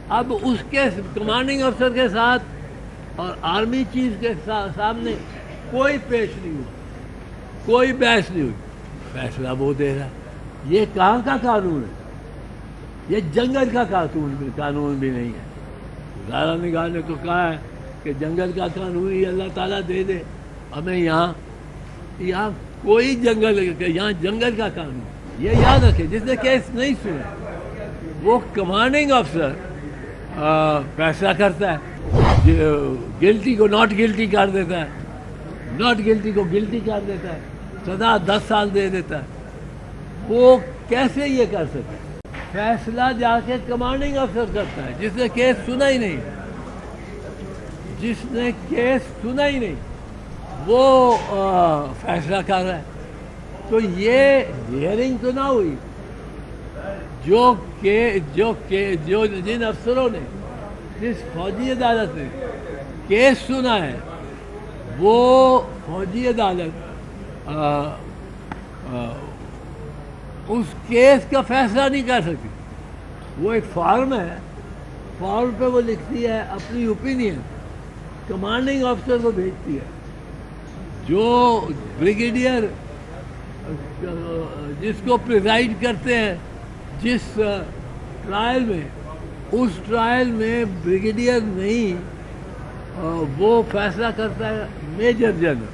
اب اس کے کمانڈنگ افسر کے ساتھ اور آرمی چیف کے سامنے کوئی پیش نہیں ہوا, کوئی بحث نہیں ہوئی, فیصلہ وہ دے رہا. یہ کہاں کا قانون ہے؟ یہ جنگل کا قانون بھی نہیں ہے. ظاہر نگاہ نے تو کہا ہے کہ جنگل کا قانون ہی اللہ تعالیٰ دے دے ہمیں. یہاں کوئی یہاں جنگل کا قانون. یہ یاد رکھے, جس نے کیس نہیں سنا وہ کمانڈنگ افسر فیصلہ کرتا ہے, گلٹی کو ناٹ گلٹی کر دیتا ہے, ناٹ گلٹی کو گلٹی کر دیتا ہے, سزا 10 سال دے دیتا ہے. وہ کیسے یہ کر سکتا ہے؟ فیصلہ جا کے کمانڈنگ افسر کرتا ہے, جس نے کیس سنا ہی نہیں, جس نے کیس سنا ہی نہیں وہ فیصلہ کر رہا ہے. تو یہ ہیئرنگ تو نہ ہوئی. جن افسروں نے, جس فوجی عدالت نے کیس سنا ہے, وہ فوجی عدالت اس کیس کا فیصلہ نہیں کر سکتی. وہ ایک فارم ہے, فارم پہ وہ لکھتی ہے اپنی اوپینین, کمانڈنگ افسر کو بھیجتی ہے. جو بریگیڈیئر جس کو پریزائڈ کرتے ہیں جس ٹرائل میں, اس ٹرائل میں بریگیڈیئر نہیں, وہ فیصلہ کرتا ہے میجر جنرل,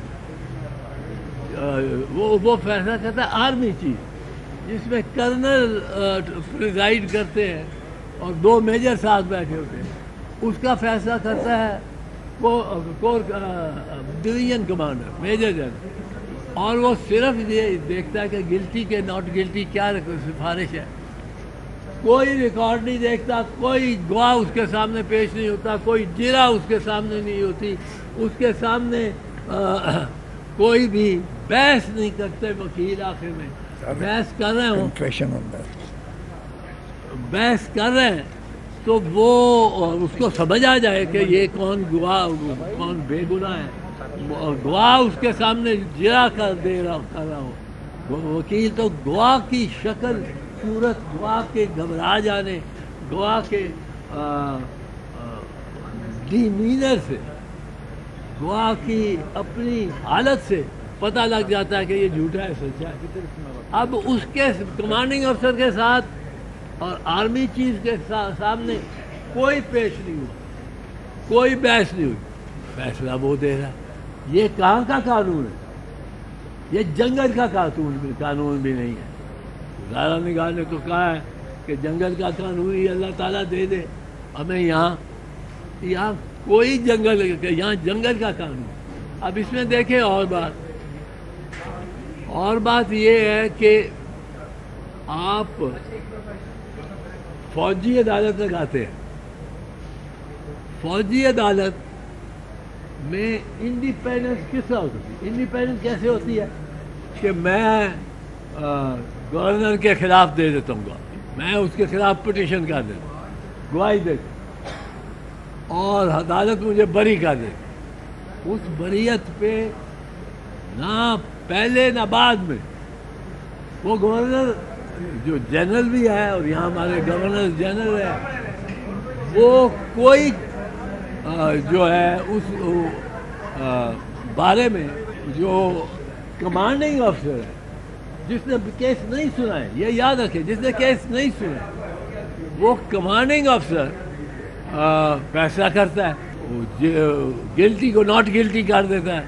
وہ فیصلہ کرتا ہے آرمی چیف, جس میں کرنل پریزائڈ کرتے ہیں اور 2 میجر ساتھ بیٹھے ہوتے ہیں. اس کا فیصلہ کرتا ہے ڈویژن کمانڈر, میجر جنرل. اور وہ صرف یہ دیکھتا ہے کہ گلٹی کے ناٹ گلٹی کیا سفارش ہے. کوئی ریکارڈ نہیں دیکھتا, کوئی گواہ اس کے سامنے پیش نہیں ہوتا, کوئی جرا اس کے سامنے نہیں ہوتی, اس کے سامنے کوئی بھی بحث نہیں کرتے. وکیل آخر میں بحث کر رہے ہوں, بحث کر رہے ہیں تو وہ اس کو سمجھ آ جائے کہ یہ کون گواہ, کون بے گناہ ہے. گواہ اس کے سامنے جرا کر رہا ہو. وکیل تو گواہ کی شکل صورت, گواہ کے گھبرا جانے, گواہ کے ڈیمینر سے, گواہ کی اپنی حالت سے پتہ لگ جاتا ہے کہ یہ جھوٹا ہے سچا ہے. اب اس کے کمانڈنگ افسر کے ساتھ اور آرمی چیف کے سامنے کوئی پیش نہیں ہوا, کوئی بحث نہیں ہوئی, فیصلہ وہ دے رہا. یہ کہاں کا قانون ہے؟ یہ جنگل کا قانون بھی نہیں ہے. ظاہر نگاہ نے تو کہا ہے کہ جنگل کا قانون ہی اللہ تعالیٰ دے دے ہمیں. یہاں کوئی یہاں جنگل کا قانون. اب اس میں دیکھیں اور بات یہ ہے کہ آپ فوجی عدالت لگاتے ہیں. فوجی عدالت میں انڈیپینڈنس کس طرح ہوتی ہے؟ انڈیپینڈنس کیسے ہوتی ہے کہ میں گورنر کے خلاف دے دیتا ہوں, میں اس کے خلاف پٹیشن کر دیتا ہوں, گواہی دیتا ہوں, اور عدالت مجھے بری کر دیتی. اس بریت پہ نہ پہلے نہ بعد میں وہ گورنر جو جنرل بھی ہے, اور یہاں ہمارے گورنر جنرل ہے, وہ کوئی جو ہے اس بارے میں جو کمانڈنگ افسر ہے جس نے کیس نہیں سنا ہے, یہ یاد رکھے, جس نے کیس نہیں سنا ہے وہ کمانڈنگ افسر فیصلہ کرتا ہے. گلٹی کو ناٹ گلٹی کر دیتا ہے,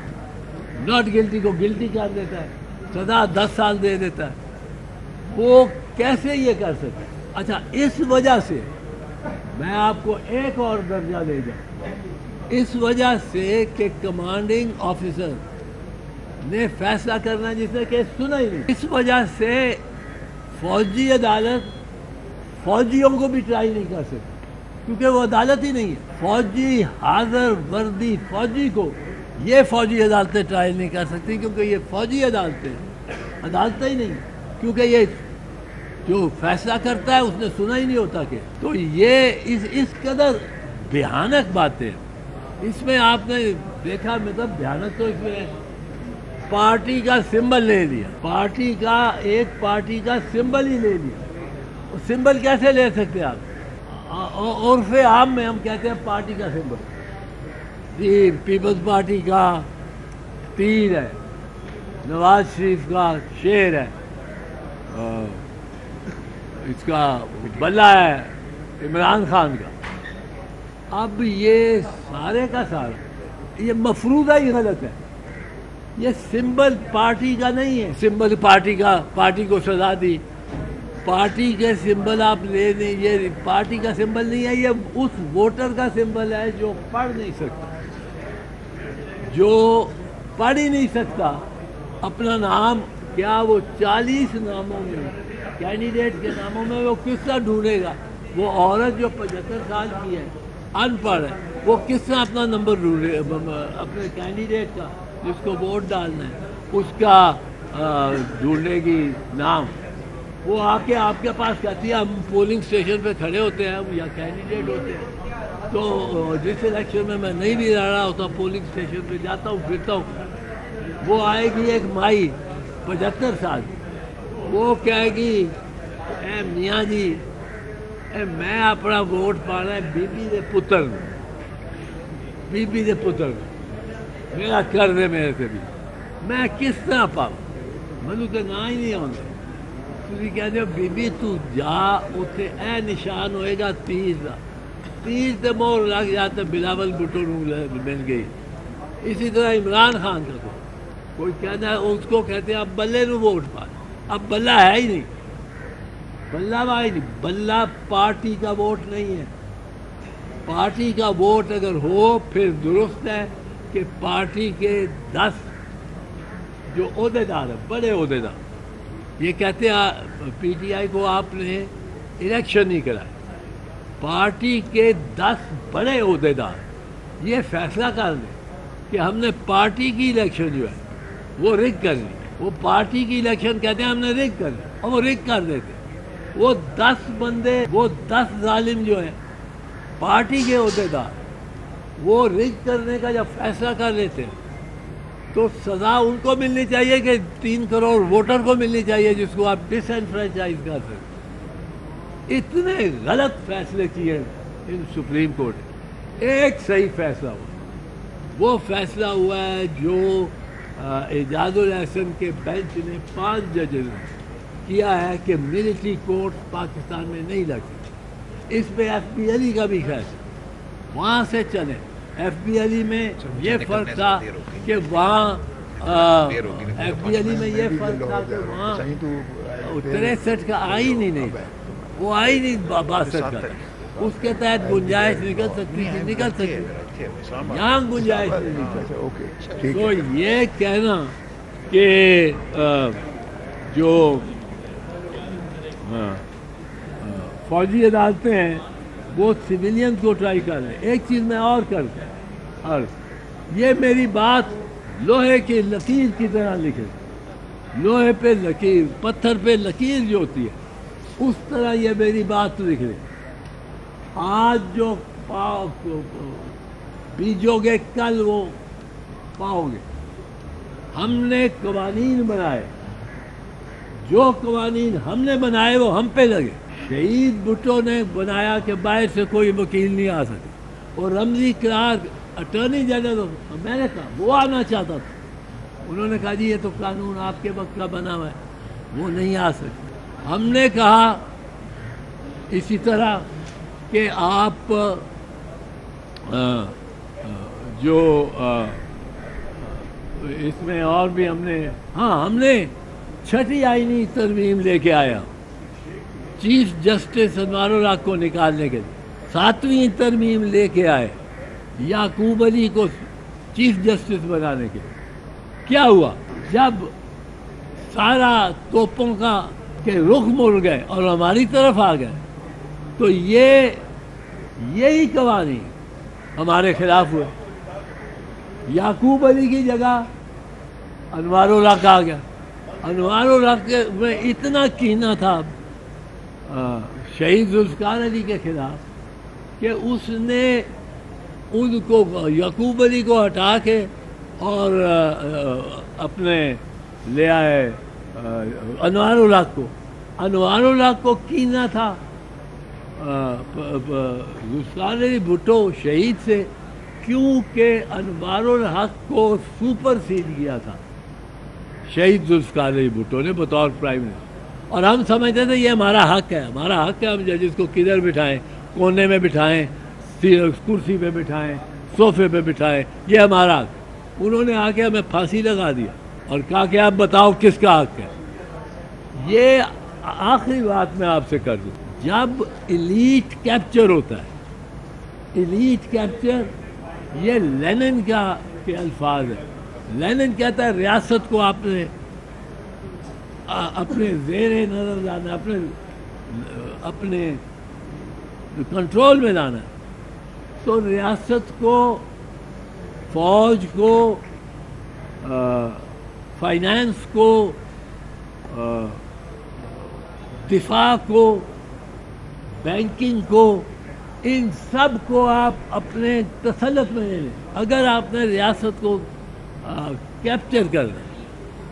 ناٹ گلٹی کو گلٹی کر دیتا ہے, سزا 10 سال دے دیتا ہے. وہ کیسے یہ کر سکتا ہے؟ اچھا, اس وجہ سے میں آپ کو ایک اور درجہ دے جاؤں. اس وجہ سے کہ کمانڈنگ آفیسر نے فیصلہ کرنا جس نے کیس سنا ہی نہیں, اس وجہ سے فوجی عدالت فوجیوں کو بھی ٹرائی نہیں کر سکتی, کیونکہ وہ عدالت ہی نہیں ہے. فوجی حاضر وردی فوجی کو یہ فوجی عدالتیں ٹرائی نہیں کر سکتی, کیونکہ یہ فوجی عدالتیں ہی نہیں, کیونکہ یہ جو فیصلہ کرتا ہے اس نے سنا ہی نہیں ہوتا. کہ تو یہ اس قدر بھیانک باتیں. اس میں آپ نے دیکھا, مطلب بھیانک تو اس میں پارٹی کا سمبل لے لیا, پارٹی کا سمبل ہی لے لیا. سمبل کیسے لے سکتے آپ؟ عرف عام میں ہم کہتے ہیں پارٹی کا سمبل. تیر پیپلز پارٹی کا تیر ہے, نواز شریف کا شیر ہے, اس کا بلہ ہے عمران خان کا. اب یہ سارے کا سارا یہ مفروضہ ہی غلط ہے. یہ سمبل پارٹی کا نہیں ہے. سمبل پارٹی کا, پارٹی کو سزا دی, پارٹی کے سمبل آپ لے دیں, یہ پارٹی کا سمبل نہیں ہے, یہ اس ووٹر کا سمبل ہے جو پڑھ نہیں سکتا, جو پڑھ ہی نہیں سکتا. اپنا نام کیا وہ 40 ناموں میں کینڈیڈیٹ کے ناموں میں وہ کس طرح ڈھونڈے گا؟ وہ عورت جو 75 سال کی ہے, ان پڑھ ہے, وہ کس طرح اپنا نمبر ڈھونڈے, اپنے کینڈیڈیٹ کا جس کو ووٹ ڈالنا ہے اس کا ڈھونڈے گی نام. وہ آ کے آپ کے پاس کہتی ہے ہم پولنگ اسٹیشن پہ کھڑے ہوتے ہیں یا کینڈیڈیٹ ہوتے ہیں, تو جس الیکشن میں نہیں بھی لڑ رہا ہوتا پولنگ اسٹیشن پہ جاتا ہوں پھرتا ہوں, وہ آئے گی ایک مائی 75 سال, وہ کہے گی اے میاں جی میں اپنا ووٹ پانا ہے بی بی دے پتر, بی بی دے پتر میرا کر دے میرے سے بھی, میں کس طرح پاؤں؟ مجھے تو نہ ہی نہیں آتا. تھی کہتے ہو بی بی تو جا اتنے اے نشان ہوئے گا تیر کا, تیر سے مور لگ جاتا بلاول بھٹو مل گئی. اسی طرح عمران خان کا کوئی کہنا ہے اس کو کہتے ہیں اب بلے نو ووٹ پا, اب بلہ ہے ہی نہیں, بلہ بھائی نہیں, بلہ پارٹی کا ووٹ نہیں ہے. پارٹی کا ووٹ اگر ہو پھر درست ہے کہ پارٹی کے 10 جو عہدیدار ہیں, بڑے عہدیدار, یہ کہتے ہیں پی ٹی آئی کو آپ نے الیکشن نہیں کرائے, پارٹی کے 10 بڑے عہدیدار یہ فیصلہ کر لیں کہ ہم نے پارٹی کی الیکشن جو ہے وہ رگ کر لی. وہ پارٹی کی الیکشن کہتے ہیں ہم نے رگ کر لی, اور وہ رگ کر دیتے. وہ 10 بندے, وہ 10 ظالم جو ہیں پارٹی کے عہدیدار, وہ رگ کرنے کا جب فیصلہ کر لیتے ہیں تو سزا ان کو ملنی چاہیے کہ 3 کروڑ ووٹر کو ملنی چاہیے جس کو آپ ڈس انفرینچائز کر سکتے. اتنے غلط فیصلے کیے ان سپریم کورٹ نے. ایک صحیح فیصلہ ہوا, وہ فیصلہ ہوا ہے جو اعجاز الاحسن کے بینچ نے 5 ججز نے کیا ہے کہ ملٹری کورٹ پاکستان میں نہیں لگ سکتی. اس پہ ایف بی علی کا بھی فیصلہ, وہاں سے چلے. ایف بی علی میں یہ فرق تھا کہ وہاں ایف بی علی میں یہ فرق تھا کہ وہاں 63 کا آئین ہی نہیں تھا, وہ آئین ہی 62 کا تھا, اس کے تحت گنجائش نکل سکتی تھی, نکل سکتی, یہاں گنجائش نہیں نکل. تو یہ کہنا کہ جو فوجی عدالتیں ہیں وہ سویلین کو ٹرائی کر رہے ہیں. ایک چیز میں اور کرتا ہے, اور یہ میری بات لوہے کی لکیر کی طرح لکھے, لوہے پہ لکیر, پتھر پہ لکیر جو ہوتی ہے اس طرح یہ میری بات لکھ رہے. آج جو بیجو گے کل وہ پاؤ گے. ہم نے قوانین بنائے, جو قوانین ہم نے بنائے وہ ہم پہ لگے. شہید بھٹو نے بنایا کہ باہر سے کوئی وکیل نہیں آ سکے, اور رمزی کلارک اٹارنی جنرل, میں نے کہا وہ آنا چاہتا تھا, انہوں نے کہا جی یہ تو قانون آپ کے وقت کا بنا ہوا ہے, وہ نہیں آ سکتے. ہم نے کہا اسی طرح کہ آپ جو اس میں اور بھی ہم نے 6ٹھی آئینی ترمیم لے کے آیا چیف جسٹس انوار الحق کو نکالنے کے لیے. 7ویں ترمیم لے کے آئے یعقوب علی کو چیف جسٹس بنانے کے لیے. کیا ہوا جب سارا توپوں کا کہ رخ مڑ گئے اور ہماری طرف آ گئے تو یہی قوانین ہمارے خلاف ہوئے. یعقوب علی کی جگہ انوار الحق آ گیا. انوار الحق میں اتنا کینہ تھا شہید ذوالفقار علی کے خلاف کہ اس نے ان کو یعقوب علی کو ہٹا کے اور اپنے لے آئے انوار الحق کو. انوار الحق کو کینہ تھا ذوالفقار علی بھٹو شہید سے کیونکہ انوار الحق کو سپر سیڈ کیا تھا شہید ذوالفقار علی بھٹو نے بطور پرائم منسٹر، اور ہم سمجھتے تھے یہ ہمارا حق ہے، ہمارا حق ہے، ہم ججز کو کدھر بٹھائیں، کونے میں بٹھائیں، کرسی پہ بٹھائیں، صوفے پہ بٹھائیں، یہ ہمارا حق۔ انہوں نے آ کے ہمیں پھانسی لگا دیا اور کہا کہ آپ بتاؤ کس کا حق ہے۔ یہ آخری بات میں آپ سے کر دوں، جب ایلیٹ کیپچر ہوتا ہے، ایلیٹ کیپچر یہ لینن کا کے الفاظ ہے۔ لینن کہتا ہے ریاست کو آپ نے اپنے زیر نظر لانا، اپنے کنٹرول میں لانا ہے، تو ریاست کو، فوج کو، فائنانس کو، دفاع کو، بینکنگ کو، ان سب کو آپ اپنے تسلط میں لے لیں۔ اگر آپ نے ریاست کو کیپچر کر لیں،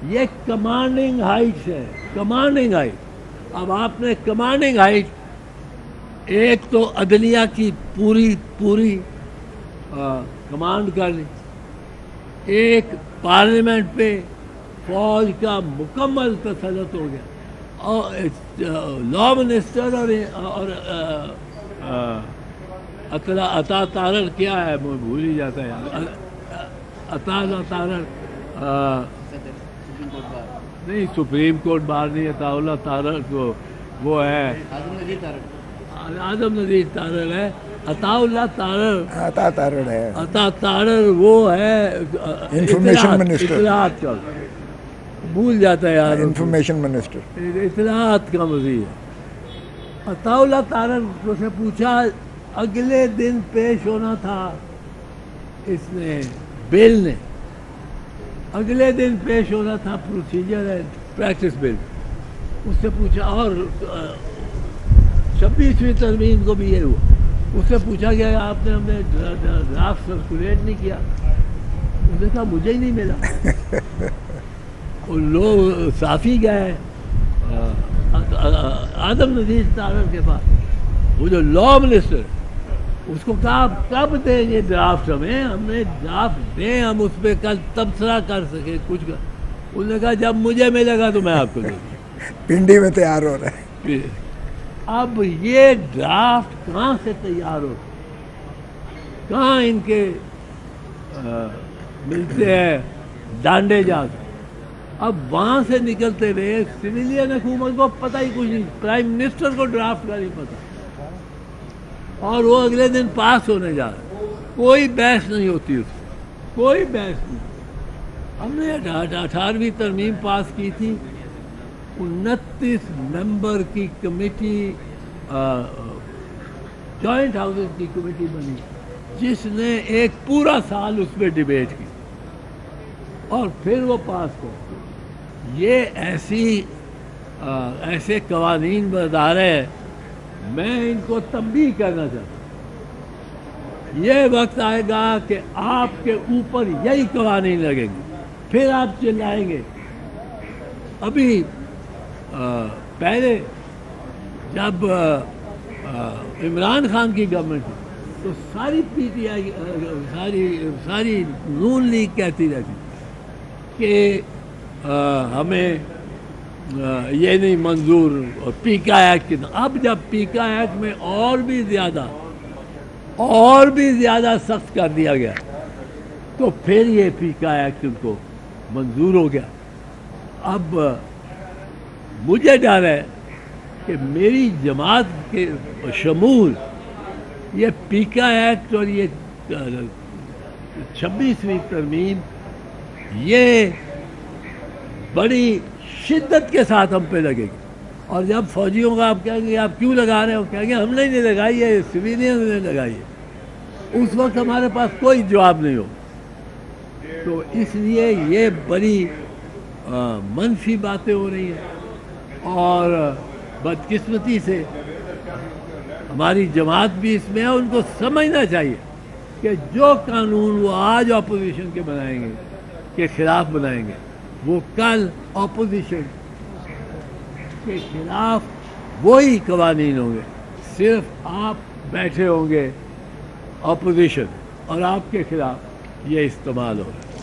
یہ کمانڈنگ ہائٹ ہے، کمانڈنگ ہائٹ۔ اب آپ نے کمانڈنگ ہائٹ ایک تو عدلیہ کی پوری کمانڈ کر لی، ایک پارلیمنٹ پہ فوج کا مکمل تسلط ہو گیا، اور لا منسٹر اور عطا تارڑ کیا ہے، میں بھول ہی جاتا ہے، عطا تارڑ نہیں، سپریم کورٹ بار نہیں، عطا اللہ تارڑ کو وہ ہے، اعظم نذیر تارڑ ہے، عطا اللہ تارڑ، عطا تارڑ وہ ہے انفارمیشن منسٹر، اطلاعات کا، بھول جاتا ہے یار، انفارمیشن منسٹر، اطلاعات کا وزیر عطا اللہ تارڑ سے پوچھا، اگلے دن پیش ہونا تھا اس نے بل نے، اگلے دن پیش ہونا تھا، پروسیجر ہے پریکٹس بل، اس سے پوچھا، اور 26ویں ترمیم کو بھی یہ ہوا، اس سے پوچھا گیا آپ نے ہمیں ڈرافٹ سرکولیٹ نہیں کیا، اس نے کہا مجھے ہی نہیں ملا۔ اور لوگ صافی گئے اعظم نذیر تارڑ کے پاس، وہ جو لا منسٹر، اس کو کہا کب دیں یہ ڈرافٹ، ہمیں ڈرافٹ دیں، ہم اس پہ کل تبصرہ کر سکیں کچھ کر۔ اس نے کہا جب مجھے ملے گا تو میں آپ کو دوں گا۔ پنڈی میں تیار ہو رہا ہے۔ اب یہ ڈرافٹ کہاں سے تیار ہوتا، کہاں ان کے ملتے ہیں ڈانڈے جا کے، اب وہاں سے نکلتے ہوئے سویلین حکومت کو پتہ ہی کچھ نہیں، پرائم منسٹر کو ڈرافٹ کا نہیں پتہ، اور وہ اگلے دن پاس ہونے جا رہا ہے، کوئی بحث نہیں ہوتی اس میں، کوئی بحث نہیں۔ ہم نے 18ویں ترمیم پاس کی تھی، 29 ممبر کی کمیٹی، جوائنٹ ہاؤسز کی کمیٹی بنی، جس نے ایک پورا سال اس پہ ڈیبیٹ کی اور پھر وہ پاس کر۔ یہ ایسے قوانین بردار ہے، میں ان کو تنبیہ کرنا چاہتا ہوں، یہ وقت آئے گا کہ آپ کے اوپر یہی قوانین لگیں گے، پھر آپ چلائیں گے۔ ابھی پہلے جب عمران خان کی گورنمنٹ تھی تو ساری پی ٹی آئی، ساری نون لیگ کہتی رہتی کہ ہمیں یہ نہیں منظور، پیکا ایکٹ کی، اب جب پیکا ایکٹ میں اور بھی زیادہ سخت کر دیا گیا تو پھر یہ پیکا ایکٹ ان کو منظور ہو گیا۔ اب مجھے ڈر ہے کہ میری جماعت کے شمول یہ پیکا ایکٹ اور یہ 26ویں ترمیم یہ بڑی شدت کے ساتھ ہم پہ لگے گی، اور جب فوجیوں کا آپ کہیں گے آپ کیوں لگا رہے ہو، کہیں گے ہم نے نہیں لگائی ہے، سویلین نے لگائی ہے، اس وقت ہمارے پاس کوئی جواب نہیں ہو۔ تو اس لیے یہ بڑی منفی باتیں ہو رہی ہیں، اور بدقسمتی سے ہماری جماعت بھی اس میں ہے، ان کو سمجھنا چاہیے کہ جو قانون وہ آج اپوزیشن کے بنائیں گے، کے خلاف بنائیں گے، وہ کل اپوزیشن کے خلاف وہی قوانین ہوں گے، صرف آپ بیٹھے ہوں گے اپوزیشن اور آپ کے خلاف یہ استعمال ہو رہا ہے.